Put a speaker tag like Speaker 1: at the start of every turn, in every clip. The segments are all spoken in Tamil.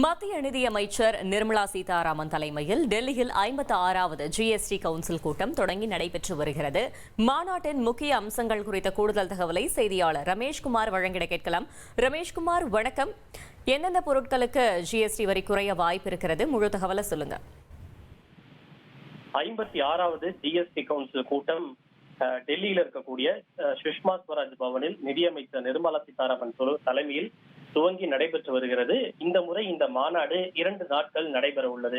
Speaker 1: மத்திய நிதியமைச்சர் நிர்மலா சீதாராமன் தலைமையில் டெல்லியில் 56வது ஜிஎஸ்டி கவுன்சில் கூட்டம் தொடங்கி நடைபெற்று வருகிறது. மாநாட்டின் முக்கிய அம்சங்கள் குறித்த கூடுதல் தகவலை செய்தியாளர் ரமேஷ்குமார் வழங்கிட கேட்கலாம். ரமேஷ்குமார், வணக்கம். எந்தெந்த பொருட்களுக்கு ஜிஎஸ்டி வரி குறைய வாய்ப்பு இருக்கிறது? முழு தகவலை சொல்லுங்க.
Speaker 2: 56வது ஜிஎஸ்டி கவுன்சில் கூட்டம் டெல்லியில் இருக்கக்கூடிய சுஷ்மா ஸ்வராஜ் பவனில் நிதியமைச்சர் நிர்மலா சீதாராமன் தலைமையில் துவங்கி நடைபெற்று வருகிறது. இந்த முறை இந்த மாநாடு 2 நாட்கள் நடைபெற உள்ளது.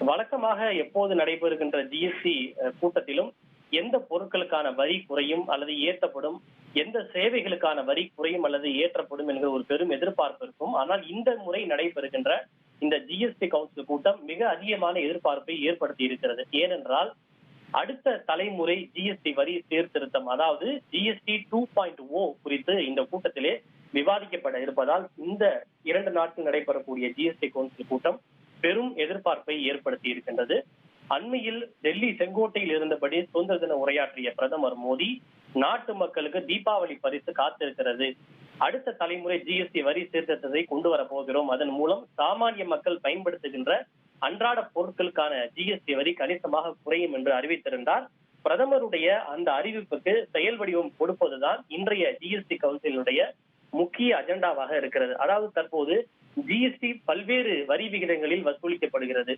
Speaker 2: வழக்கமாக எப்போது நடைபெறுகின்ற ஜிஎஸ்டி கூட்டத்திலும் எந்த பொருட்களுக்கான வரி குறையும் அல்லது ஏற்றப்படும், எந்த சேவைகளுக்கான வரி குறையும் அல்லது ஏற்றப்படும் என்கிற ஒரு பெரும் எதிர்பார்ப்பு இருக்கும். ஆனால் இந்த முறை நடைபெறுகின்ற இந்த ஜிஎஸ்டி கவுன்சில் கூட்டம் மிக அதிகமான எதிர்பார்ப்பை ஏற்படுத்தி இருக்கிறது. ஏனென்றால் அடுத்த தலைமுறை ஜிஎஸ்டி வரி சீர்திருத்தம், அதாவது ஜிஎஸ்டி 2.0 குறித்து இந்த கூட்டத்திலே விவாதிக்கப்பட இருப்பதால் இந்த 2 நாட்கள் நடைபெறக்கூடிய ஜிஎஸ்டி கவுன்சில் கூட்டம் பெரும் எதிர்பார்ப்பை ஏற்படுத்தி இருக்கின்றது. அண்மையில் டெல்லி செங்கோட்டையில் இருந்தபடி சுதந்திர தின உரையாற்றிய பிரதமர் மோடி, நாட்டு மக்களுக்கு தீபாவளி பரிசு காத்திருக்கிறது, அடுத்த தலைமுறை ஜிஎஸ்டி வரி சீர்திருத்தத்தை கொண்டு வர போகிறோம், அதன் மூலம் சாமானிய மக்கள் பயன்படுத்துகின்ற அன்றாட பொருட்களுக்கான ஜிஎஸ்டி வரி கணிசமாக குறையும் என்று அறிவித்திருந்தார். பிரதமருடைய அந்த அறிவிப்புக்கு செயல் வடிவம் கொடுப்பதுதான் இன்றைய ஜிஎஸ்டி கவுன்சிலுடைய முக்கிய அஜெண்டாவாக இருக்கிறது. அதாவது தற்போது ஜிஎஸ்டி பல்வேறு வரி விகிதங்களில் வசூலிக்கப்படுகிறது.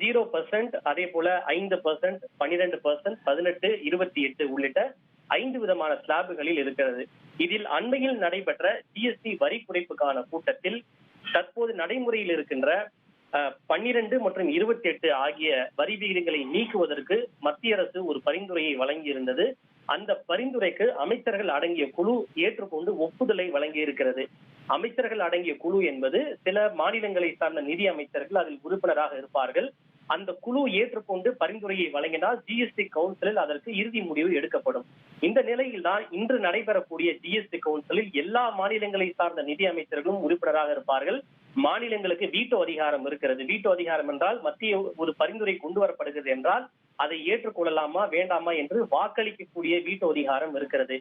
Speaker 2: 0%, அதே போல 5%, 12%, 18, 28 உள்ளிட்ட 5 விதமான ஸ்லாபுகளில் இருக்கிறது. இதில் அண்மையில் நடைபெற்ற ஜிஎஸ்டி வரி குறைப்புக்கான கூட்டத்தில் தற்போது நடைமுறையில் இருக்கின்ற 12 மற்றும் 28 ஆகிய வரி விகிதங்களை நீக்குவதற்கு மத்திய அரசு ஒரு பரிந்துரையை வழங்கியிருந்தது. அந்த பரிந்துரைக்கு அமைச்சர்கள் அடங்கிய குழு ஏற்றுக்கொண்டு ஒப்புதலை வழங்கி இருக்கிறது. அமைச்சர்கள் அடங்கிய குழு என்பது சில மாநிலங்களை சார்ந்த நிதி அமைச்சர்கள் அதில் உறுப்பினராக இருப்பார்கள். அந்த குழு ஏற்றுக்கொண்டு பரிந்துரையை வழங்கினால் ஜிஎஸ்டி கவுன்சிலில் அதற்கு இறுதி முடிவு எடுக்கப்படும். இந்த நிலையில் தான் இன்று நடைபெறக்கூடிய ஜிஎஸ்டி கவுன்சிலில் எல்லா மாநிலங்களை சார்ந்த நிதி அமைச்சர்களும் உறுப்பினராக இருப்பார்கள். மாநிலங்களுக்கு வீட்டோ அதிகாரம் இருக்கிறது. வீட்டோ அதிகாரம் என்றால் மத்திய ஒரு பரிந்துரை கொண்டு வரப்படுகிறது என்றால் அதை ஏற்றுக்கொள்ளலாமா வேண்டாமா என்று வாக்களிக்கக்கூடிய வீட்டோ அதிகாரம் இருக்கிறது.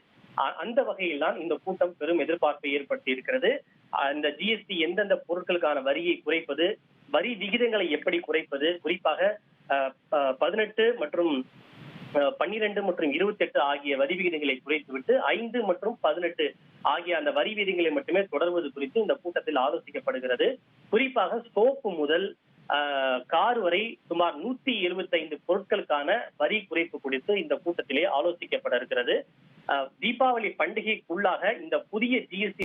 Speaker 2: அந்த வகையில் தான் இந்த கூட்டம் பெரும் எதிர்பார்ப்பை ஏற்படுத்தி இருக்கிறது. இந்த ஜிஎஸ்டி எந்தெந்த பொருட்களுக்கான வரியை குறைப்பது, வரி விகிதங்களை எப்படி குறைப்பது, குறிப்பாக 18 மற்றும் 12 மற்றும் 28 ஆகிய வரி விகிதங்களை குறைத்துவிட்டு 5 மற்றும் 18 ஆகிய அந்த வரி விகிதங்களை மட்டுமே தொடர்வது குறித்து இந்த கூட்டத்தில் ஆலோசிக்கப்படுகிறது. குறிப்பாக சோப்பு முதல் கார் வரை சுமார் 175 பொருட்களுக்கான வரி குறைப்பு குறித்து இந்த கூட்டத்திலே ஆலோசிக்கப்பட இருக்கிறது. தீபாவளி பண்டிகைக்குள்ளாக இந்த புதிய ஜிஎஸ்டி